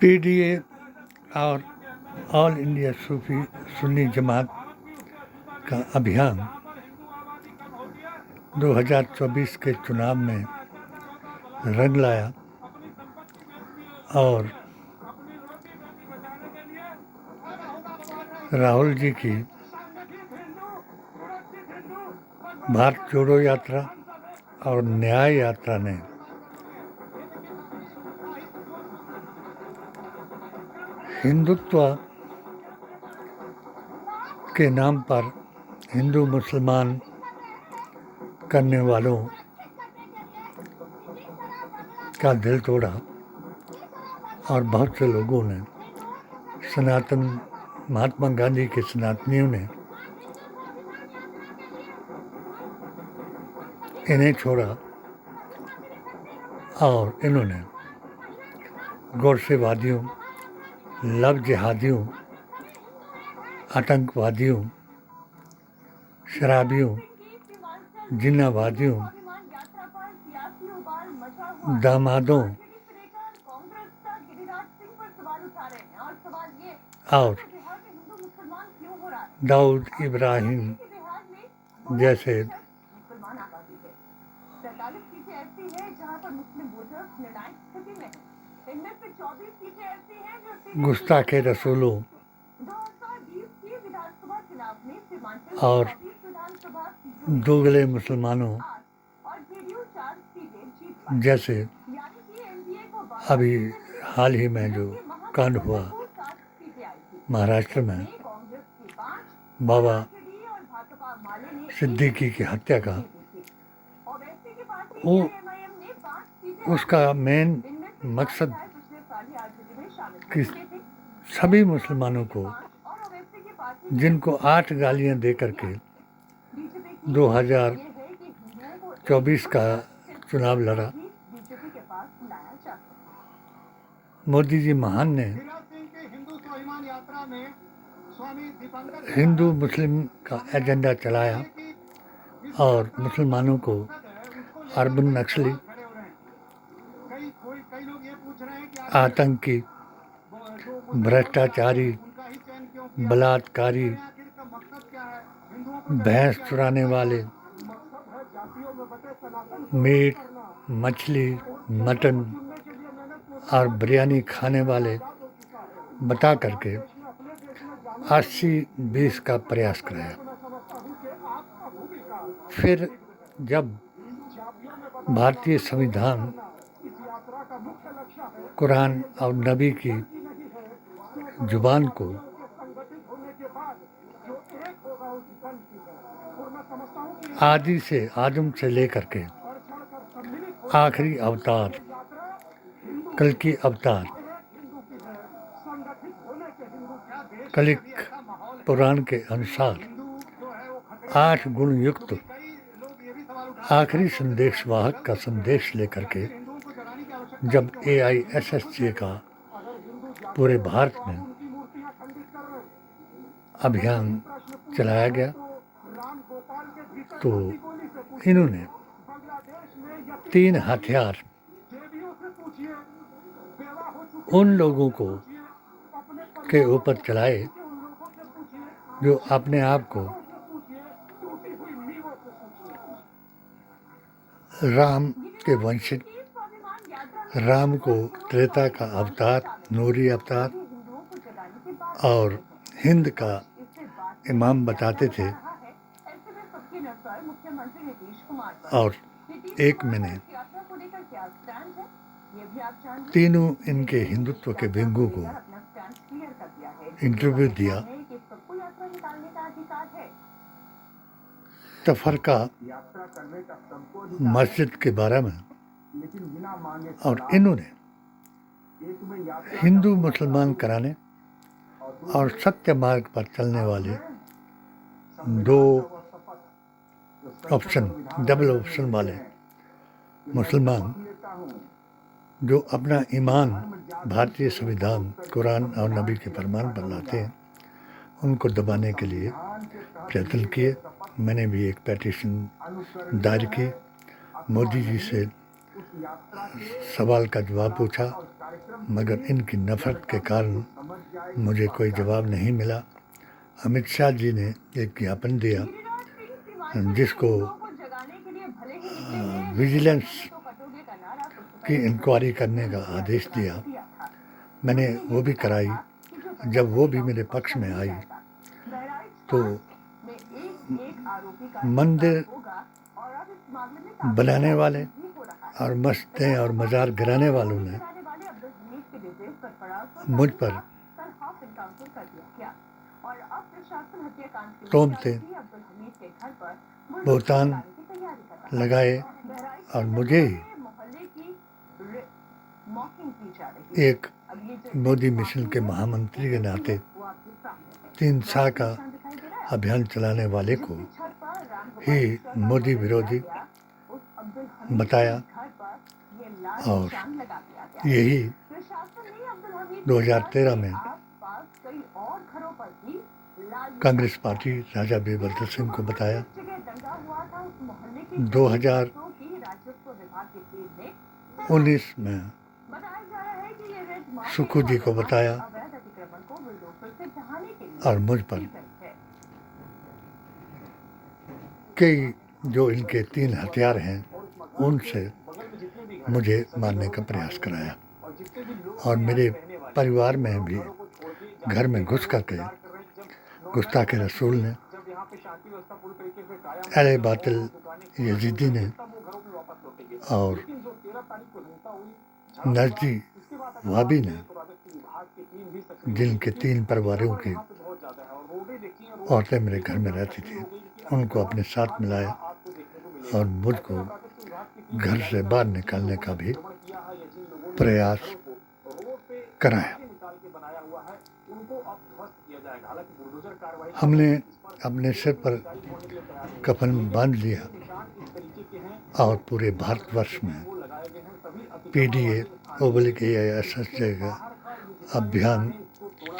PDA और all India सूफी सुन्नी जमात का अभियान 2024 के चुनाव में रंग लाया और राहुल जी की भारत जोड़ो यात्रा और न्याय यात्रा ने हिंदुत्व के नाम पर हिंदू मुसलमान करने वालों का दिल तोड़ा और बहुत से लोगों ने महात्मा गांधी के सनातनियों ने इन्हें छोड़ा और इन्होंने गोरसेवादियों, लव जिहादियों, आतंकवादियों, शराबियों, जिन्नावादियों, दामादों और दाऊद इब्राहिम जैसे गुस्ताखे रसूलों और दोगले मुसलमानों जैसे अभी हाल ही में जो कांड हुआ महाराष्ट्र में बाबा सिद्दीकी की हत्या का, वो उसका मेन मकसद कि सभी मुसलमानों को, जिनको 8 गालियां दे करके 2024 का चुनाव लड़ा, मोदी जी महान ने हिंदू मुस्लिम का एजेंडा चलाया और मुसलमानों को अर्बन नक्सली, आतंकी, भ्रष्टाचारी, बलात्कारी, भैंस चुराने वाले, मीट, मछली, मटन और बिरयानी खाने वाले बता करके 80-20 का प्रयास कराया। फिर जब भारतीय संविधान, कुरान और नबी की जुबान को आदम से लेकर के आखिरी अवतार कल्कि अवतार कलिक पुराण के अनुसार 8 गुण युक्त आखिरी संदेशवाहक का संदेश लेकर के जब AISSJ का पूरे भारत में अभियान चलाया गया तो इन्होंने 3 हथियार उन लोगों को के ऊपर चलाए जो अपने आप को राम के वंशज, राम को त्रेता का अवतार, नूरी अवतार और हिंद का इमाम बताते थे। और एक मैंने तीनों इनके हिंदुत्व के विंगों को इंटरव्यू दिया। तफरका मस्जिद के बारे में, और इन्होंने हिंदू मुसलमान कराने और सत्य मार्ग पर चलने वाले 2 ऑप्शन, डबल ऑप्शन वाले मुसलमान जो अपना ईमान भारतीय संविधान, कुरान और नबी के फरमान पर लाते हैं, उनको दबाने के लिए प्रयत्न किए। मैंने भी एक पेटिशन दायर की मोदी जी से सवाल का जवाब पूछा, मगर इनकी नफरत के कारण मुझे कोई जवाब नहीं मिला। अमित शाह जी ने एक ज्ञापन दिया जिसको विजिलेंस की इंक्वायरी करने का आदेश दिया। मैंने वो भी कराई। जब वो भी मेरे पक्ष में आई तो मंदिर बनाने वाले और मस्जिदें और मज़ार गिराने वालों ने मुझ पर तोहमतें, बहतान लगाए और मुझे ही एक मोदी मिशन के महामंत्री के नाते 3 साल का अभियान चलाने वाले को ही मोदी विरोधी बताया और यही 2013 में कांग्रेस पार्टी राजा बीरबल सिंह को बताया। 2019 में सुखू जी को बताया और मुझ पर कई जो इनके 3 हथियार हैं उनसे मुझे मारने का प्रयास कराया और मेरे परिवार में भी घर में घुस करके गुस्ताखे रसूल ने, अहले बातिल यजीदी ने और नजदी वाबी ने, जिनके 3 परिवारों की औरतें मेरे घर में रहती थी, उनको अपने साथ मिलाया और मुझको घर से बाहर निकालने का भी प्रयास कराया। हमने अपने सिर पर कफन बांध लिया और पूरे भारतवर्ष में PDA OBLIG-AISSJ का अभियान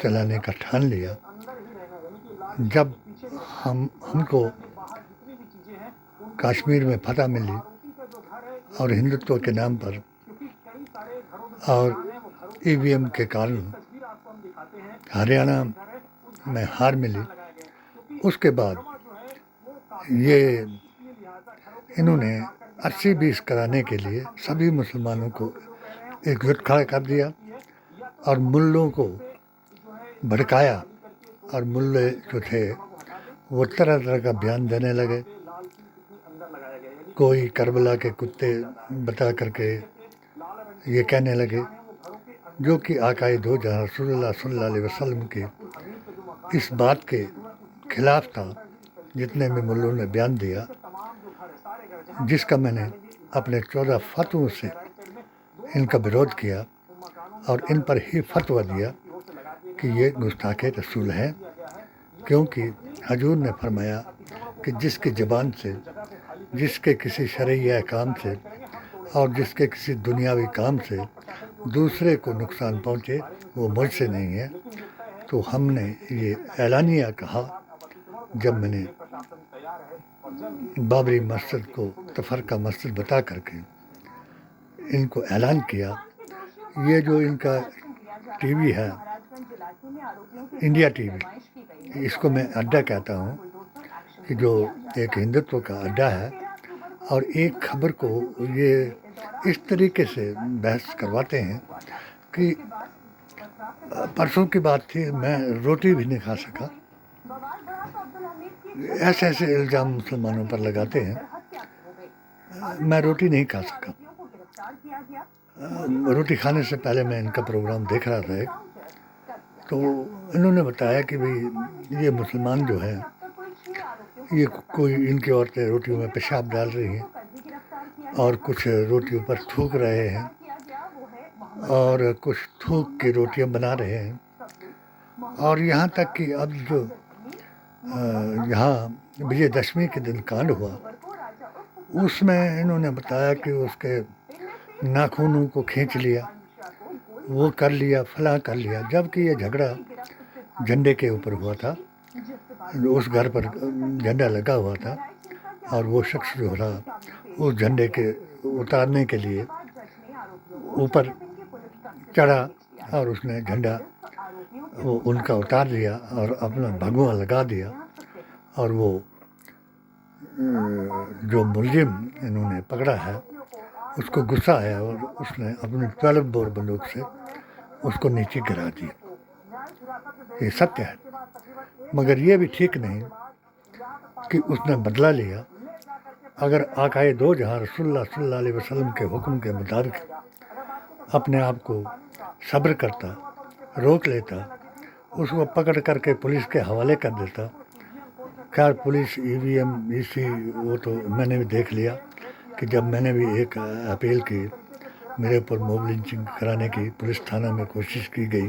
चलाने का ठान लिया। जब हमको कश्मीर में फतह मिली और हिंदुत्व के नाम पर और EVM के कारण हरियाणा में हार मिली, उसके बाद ये इन्होंने 80-20 कराने के लिए सभी मुसलमानों को एकजुट खड़ा कर दिया और मुल्लों को भड़काया और मुल्ले जो थे वो तरह तरह का बयान देने लगे। कोई करबला के कुत्ते बता करके ये कहने लगे, जो कि आकाए दो जहां रसूलुल्लाह सल्लल्लाहु अलैहि वसल्लम के इस बात के खिलाफ था, जितने में मुल्लों ने बयान दिया, जिसका मैंने अपने 14 फतवों से इनका विरोध किया और इन पर ही फतवा दिया कि ये गुस्ताखे रसूल है, क्योंकि हजूर ने फरमाया कि जिसकी ज़बान से, जिसके किसी शरई अहकाम से और जिसके किसी दुनियावी काम से दूसरे को नुकसान पहुँचे वो मुझसे नहीं है। तो हमने ये ऐलानिया कहा जब मैंने बाबरी मस्जिद को तफरका मस्जिद बता करके इनको ऐलान किया। ये जो इनका टीवी है, इंडिया टीवी, इसको मैं अड्डा कहता हूँ कि जो एक हिंदुत्व का अड्डा है, और एक खबर को ये इस तरीके से बहस करवाते हैं कि परसों की बात थी, मैं रोटी भी नहीं खा सका। ऐसे ऐसे इल्ज़ाम मुसलमानों पर लगाते हैं। मैं रोटी नहीं खा सका। रोटी खाने से पहले मैं इनका प्रोग्राम देख रहा था एक, तो इन्होंने बताया कि भाई ये मुसलमान जो है, ये कोई इनकी औरतें रोटियों में पेशाब डाल रही हैं और कुछ रोटियों पर थूक रहे हैं और कुछ थूक की रोटियां बना रहे हैं, और यहाँ तक कि अब जो यहाँ विजयदशमी के दिन कांड हुआ, उसमें इन्होंने बताया कि उसके नाखूनों को खींच लिया, वो कर लिया, फलां कर लिया, जबकि ये झगड़ा झंडे के ऊपर हुआ था। उस घर पर झंडा लगा हुआ था और वो शख्स जो था उस झंडे के उतारने के लिए ऊपर चढ़ा और उसने झंडा वो उनका उतार दिया और अपना भगवा लगा दिया। और वो जो मुलजिम इन्होंने पकड़ा है उसको गुस्सा आया और उसने अपनी 12 बोर बंदूक से उसको नीचे गिरा दिया। ये सत्य है, मगर ये भी ठीक नहीं कि उसने बदला लिया। अगर आकाए दो जहाँ रसूलुल्लाह सल्लल्लाहु अलैहि वसल्लम के हुक्म के मुताबिक अपने आप को सब्र करता, रोक लेता, उसको पकड़ करके पुलिस के हवाले कर देता। खैर पुलिस ईवीएम ईसी वो तो मैंने भी देख लिया कि जब मैंने भी एक अपील की, मेरे ऊपर मॉब लिंचिंग कराने की पुलिस थाना में कोशिश की गई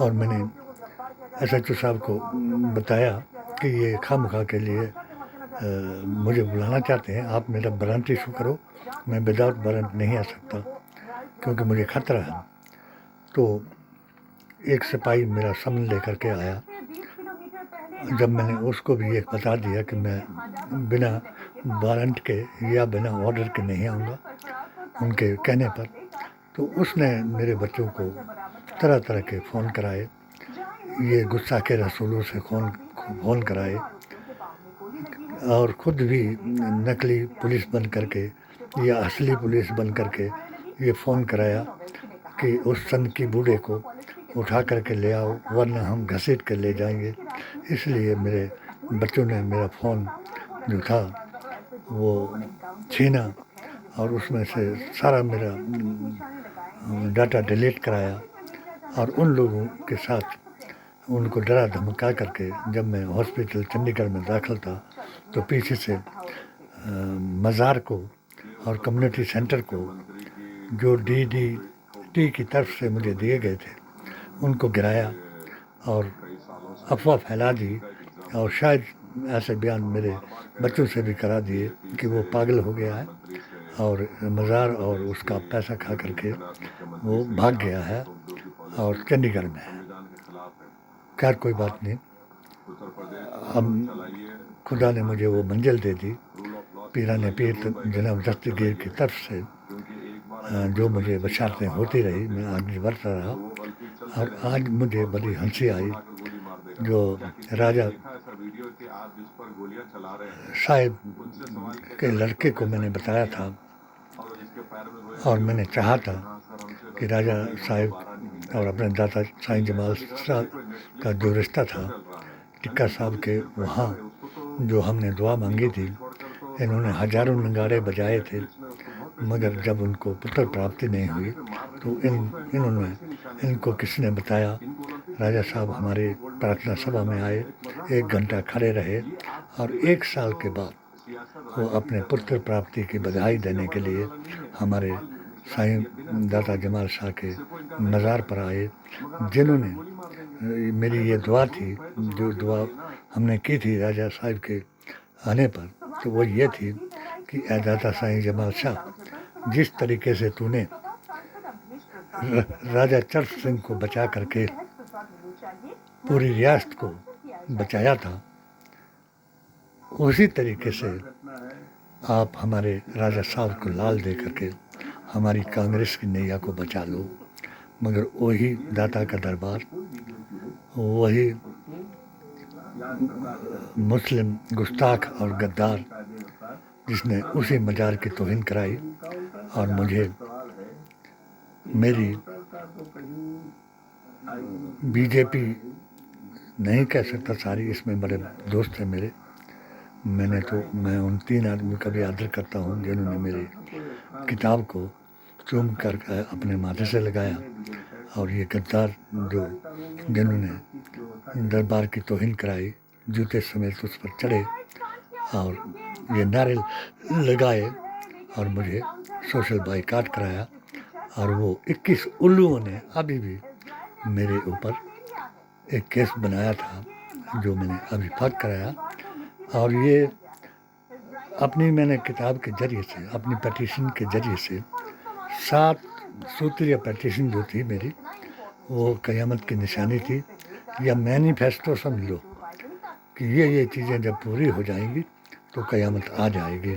और मैंने एसएचओ साहब को बताया कि ये खामखा के लिए मुझे बुलाना चाहते हैं, आप मेरा वारंट इशू करो, मैं विदाउट वारंट नहीं आ सकता क्योंकि मुझे खतरा है। तो एक सिपाही मेरा समन लेकर के आया। जब मैंने उसको भी एक बता दिया कि मैं बिना वारंट के या बिना ऑर्डर के नहीं आऊँगा उनके कहने पर, तो उसने मेरे बच्चों को तरह तरह के फ़ोन कराए, ये गुस्सा के रसूलों से फ़ोन कराए और ख़ुद भी नकली पुलिस बन करके या असली पुलिस बन करके ये फ़ोन कराया कि उस सन की बूढ़े को उठा करके ले आओ वरना हम घसीट कर ले जाएंगे। इसलिए मेरे बच्चों ने मेरा फ़ोन जो था वो छीना और उसमें से सारा मेरा डाटा डिलीट कराया और उन लोगों के साथ उनको डरा धमका करके जब मैं हॉस्पिटल चंडीगढ़ में दाखिल था तो पीछे से मज़ार को और कम्युनिटी सेंटर को जो डीडीटी की तरफ से मुझे दिए गए थे उनको गिराया और अफवाह फैला दी और शायद ऐसे बयान मेरे बच्चों से भी करा दिए कि वो पागल हो गया है और मज़ार और उसका पैसा खा करके वो भाग गया है और चंडीगढ़ में है। खैर कोई बात नहीं, अब खुदा ने मुझे वो मंजिल दे दी पीराने पीर जनाब दस्तगीर की तरफ से, जो मुझे बशारतें होती रही, मैं आगे बढ़ता रहा। और आज मुझे बड़ी हंसी आई जो राजा साहिब के लड़के को मैंने बताया था और मैंने चाहा था कि राजा साहिब और अपने दादा साईं जमाल साहब का जो रिश्ता था टिक्का साहब के वहाँ जो हमने दुआ मांगी थी, इन्होंने हजारों नगाड़े बजाए थे मगर जब उनको पुत्र प्राप्ति नहीं हुई तो इनको किसने बताया। राजा साहब हमारे प्रार्थना सभा में आए, 1 घंटा खड़े रहे और 1 साल के बाद वो अपने पुत्र प्राप्ति की बधाई देने के लिए हमारे साईं दादा जमाल शाह के मज़ार पर आए, जिन्होंने मेरी ये दुआ थी, जो दुआ हमने की थी राजा साहिब के आने पर, तो वो ये थी कि ऐ दादा साईं जमाल शाह, जिस तरीके से तूने राजा चर्च सिंह को बचा करके पूरी रियासत को बचाया था, उसी तरीके से आप हमारे राजा साहब को लाल दे करके हमारी कांग्रेस की नैया को बचा लो। मगर वही दाता का दरबार, वही मुस्लिम गुस्ताख और गद्दार जिसने उसी मजार की तौहीन कराई और मुझे मेरी बीजेपी नहीं कह सकता सारी, इसमें बड़े दोस्त हैं मेरे, मैं उन 3 आदमी का भी आदर करता हूँ जिन्होंने मेरी किताब को चूम कर अपने माथे से लगाया और ये गद्दार जिन्होंने दरबार की तौहीन कराई, जूते समेत उस पर चढ़े और ये नारे लगाए और मुझे सोशल बाइकाट कराया। और वो 21 उल्लुओं ने अभी भी मेरे ऊपर एक केस बनाया था जो मैंने अभी फाक कराया और ये अपनी मैंने किताब के ज़रिए से, अपनी पेटिशन के ज़रिए से 7 सूत्रीय पेटिशन जो थी मेरी, वो क़यामत की निशानी थी या मैनिफेस्टो समझ लो कि ये चीज़ें जब पूरी हो जाएंगी तो क़यामत आ जाएगी।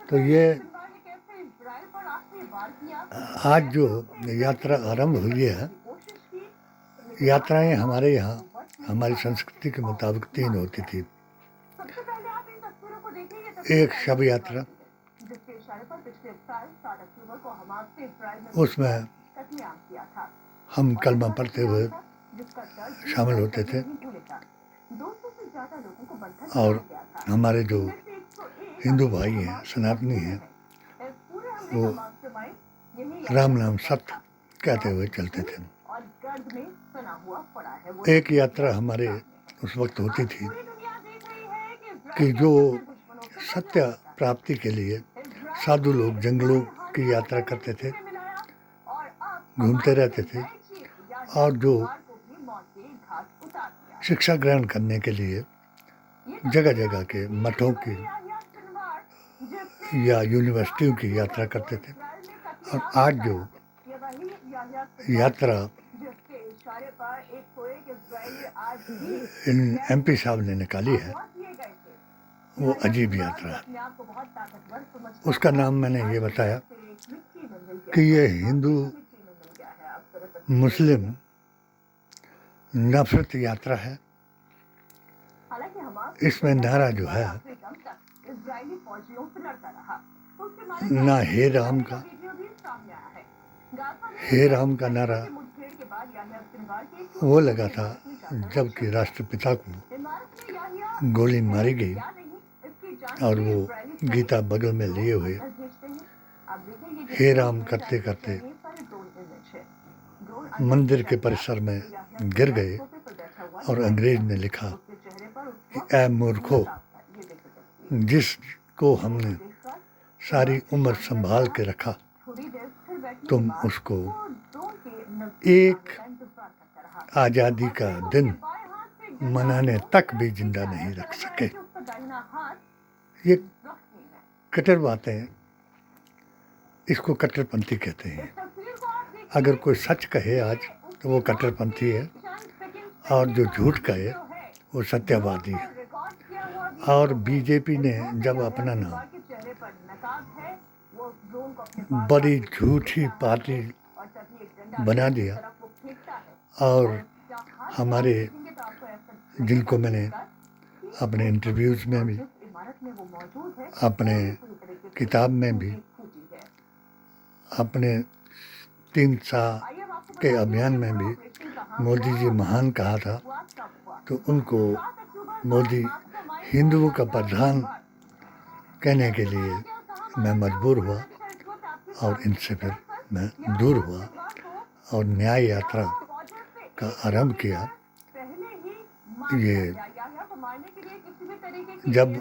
तो ये आज जो यात्रा आरंभ हुई है, यात्राएं हमारे यहाँ हमारी संस्कृति के मुताबिक 3 होती थी। एक शब यात्रा, उसमें हम कलमा पढ़ते हुए शामिल होते थे और हमारे जो हिंदू भाई हैं, सनातनी हैं, वो राम नाम सत्य कहते हुए चलते थे। एक यात्रा हमारे उस वक्त होती थी कि जो सत्य प्राप्ति के लिए साधु लोग जंगलों की यात्रा करते थे, घूमते रहते थे, और जो शिक्षा ग्रहण करने के लिए जगह जगह के मठों की या यूनिवर्सिटियों की यात्रा करते थे। और आज जो यात्रा इन MP साहब ने निकाली है, वो अजीब यात्रा है। उसका नाम मैंने ये बताया कि ये हिंदू मुस्लिम नफरत यात्रा है। इसमें नारा जो है, ना हे राम का, हे राम का नारा वो लगा था जबकि राष्ट्रपिता को गोली मारी गई और वो गीता बगल में लिए हुए हे राम करते करते मंदिर के परिसर में गिर गए और अंग्रेज ने लिखा कि ऐ मूर्खों, जिसको हमने सारी उम्र संभाल के रखा, तुम उसको एक आज़ादी का दिन मनाने तक भी जिंदा नहीं रख सके। ये कट्टर बातें, इसको कट्टरपंथी कहते हैं। अगर कोई सच कहे आज तो वो कट्टरपंथी है, और जो झूठ कहे वो सत्यवादी है। और बीजेपी ने जब अपना नाम बड़ी झूठी पार्टी बना दिया, और हमारे जिनको मैंने अपने इंटरव्यूज़ में भी, अपने किताब में भी, अपने 3 साल के अभियान में भी मोदी जी महान कहा था, तो उनको मोदी हिंदुओं का प्रधान कहने के लिए मैं मजबूर हुआ और इनसे फिर मैं दूर हुआ और न्याय यात्रा का आरंभ किया। ये जब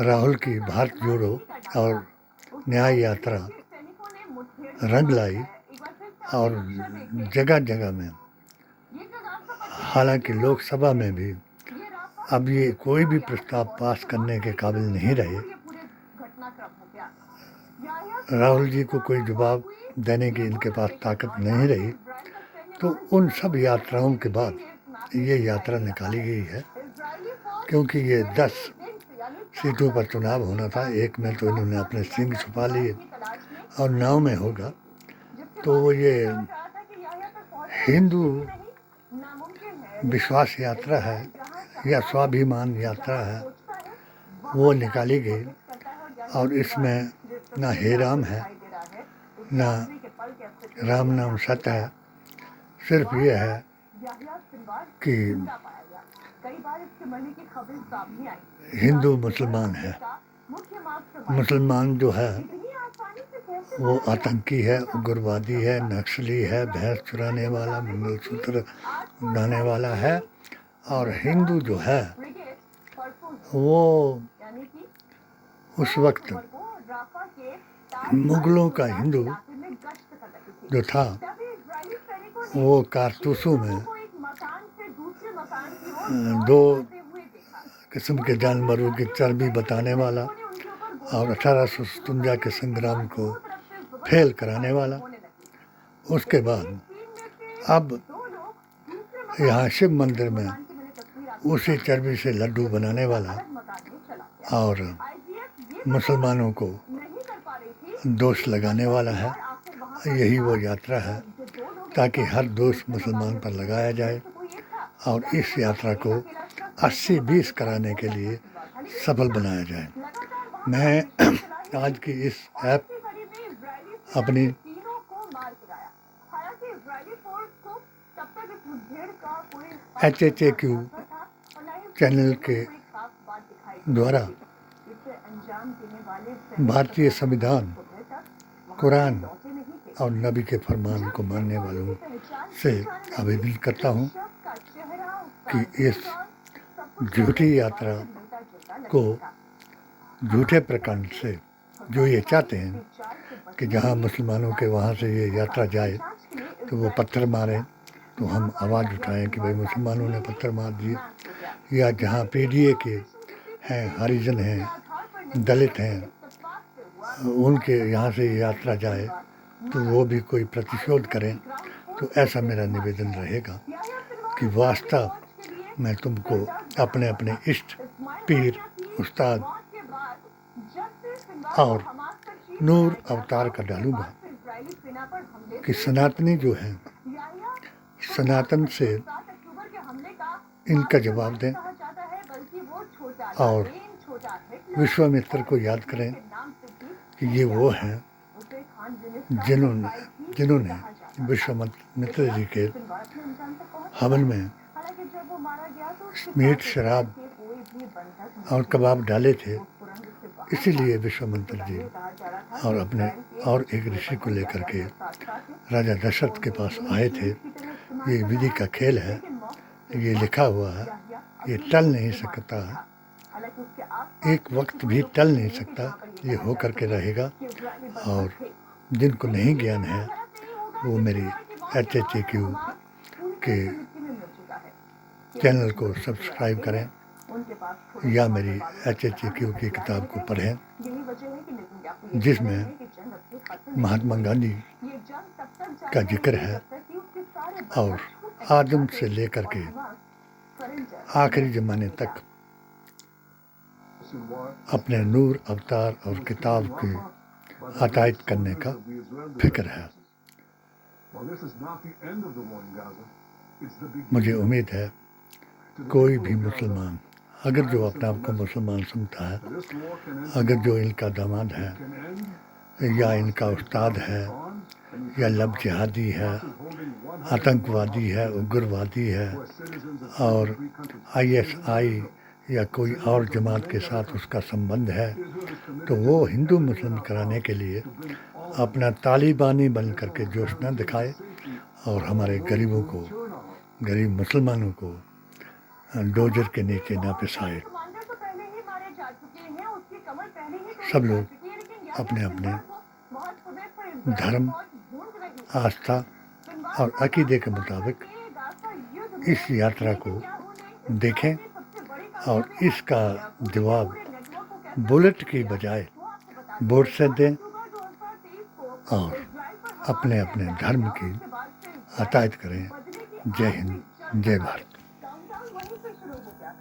राहुल की भारत जोड़ो और न्याय यात्रा रंग लाई और जगह जगह में, हालांकि लोकसभा में भी अब ये कोई भी प्रस्ताव पास करने के काबिल नहीं रहे, राहुल जी को कोई जवाब देने की इनके पास ताकत नहीं रही, तो उन सब यात्राओं के बाद ये यात्रा निकाली गई है। क्योंकि ये 10 सीटों पर चुनाव होना था, एक में तो इन्होंने अपने सिंह छुपा लिए और 9 में होगा, तो ये हिंदू विश्वास यात्रा है या स्वाभिमान यात्रा है, वो निकाली गई। और इसमें ना हे राम है, ना राम नाम सत्य है, सिर्फ ये है कि हिंदू मुसलमान है। मुसलमान जो है वो आतंकी है, उग्रवादी है, नक्सली है, भैंस चुराने वाला, मंगलसूत्र उड़ाने वाला है। और हिंदू जो है वो उस वक्त मुगलों का हिंदू जो था, वो कारतूसों में 2 किस्म के जानवरों की चर्बी बताने वाला और 1857 के संग्राम को फेल कराने वाला। उसके बाद अब यहाँ शिव मंदिर में उसी चर्बी से लड्डू बनाने वाला और मुसलमानों को दोष लगाने वाला है। यही वो यात्रा है ताकि हर दोष मुसलमान पर लगाया जाए और इस यात्रा को 80-20 कराने के लिए सफल बनाया जाए। मैं आज की इस ऐप अपनी HHAQ चैनल के द्वारा भारतीय संविधान, कुरान और नबी के फरमान को मानने वालों से आवेदन करता हूँ कि इस झूठी यात्रा को झूठे प्रकरण से जो ये चाहते हैं कि जहाँ मुसलमानों के वहाँ से ये यात्रा जाए तो वो पत्थर मारें, तो हम आवाज़ उठाएं कि भाई मुसलमानों ने पत्थर मार दिए, या जहाँ PDA के हैं, हरिजन हैं, दलित हैं, उनके यहाँ से यात्रा जाए तो वो भी कोई प्रतिशोध करें। तो ऐसा मेरा निवेदन रहेगा कि वास्तव मैं तुमको अपने अपने इष्ट, पीर, उस्ताद और नूर अवतार का डालूंगा कि सनातनी जो हैं, सनातन से इनका जवाब दें और विश्वामित्र को याद करें कि ये वो हैं जिन्होंने विश्वामित्र जी के हवन में मीट, शराब और कबाब डाले थे। इसीलिए विश्वामित्र जी और एक ऋषि को लेकर के राजा दशरथ के पास आए थे। ये विधि का खेल है, ये लिखा हुआ है, ये टल नहीं सकता, एक वक्त भी टल नहीं सकता, ये हो करके रहेगा। और जिनको नहीं ज्ञान है वो मेरी HHAQ के चैनल को सब्सक्राइब करें या मेरी HHAQ की किताब को पढ़ें, जिसमें महात्मा गांधी का जिक्र है और आदम से लेकर के आखिरी ज़माने तक अपने नूर अवतार और किताब की अतायत करने का फिक्र है। मुझे उम्मीद है कोई भी मुसलमान, अगर जो अपने आप को मुसलमान समझता है, अगर जो इनका दामाद है या इनका उस्ताद है या लब जिहादी है, आतंकवादी है, उग्रवादी है और ISI या कोई और जमात के साथ उसका संबंध है, तो वो हिंदू मुस्लिम कराने के लिए अपना तालिबानी बन करके जोश न दिखाए और हमारे गरीबों को, गरीब मुसलमानों को डोजर के नीचे न पिसाए। सब लोग अपने अपने धर्म, आस्था और अकीदे के मुताबिक इस यात्रा को देखें और इसका जवाब बुलेट की बजाय वोट से दें और अपने अपने धर्म की अतायत करें। जय हिंद, जय भारत।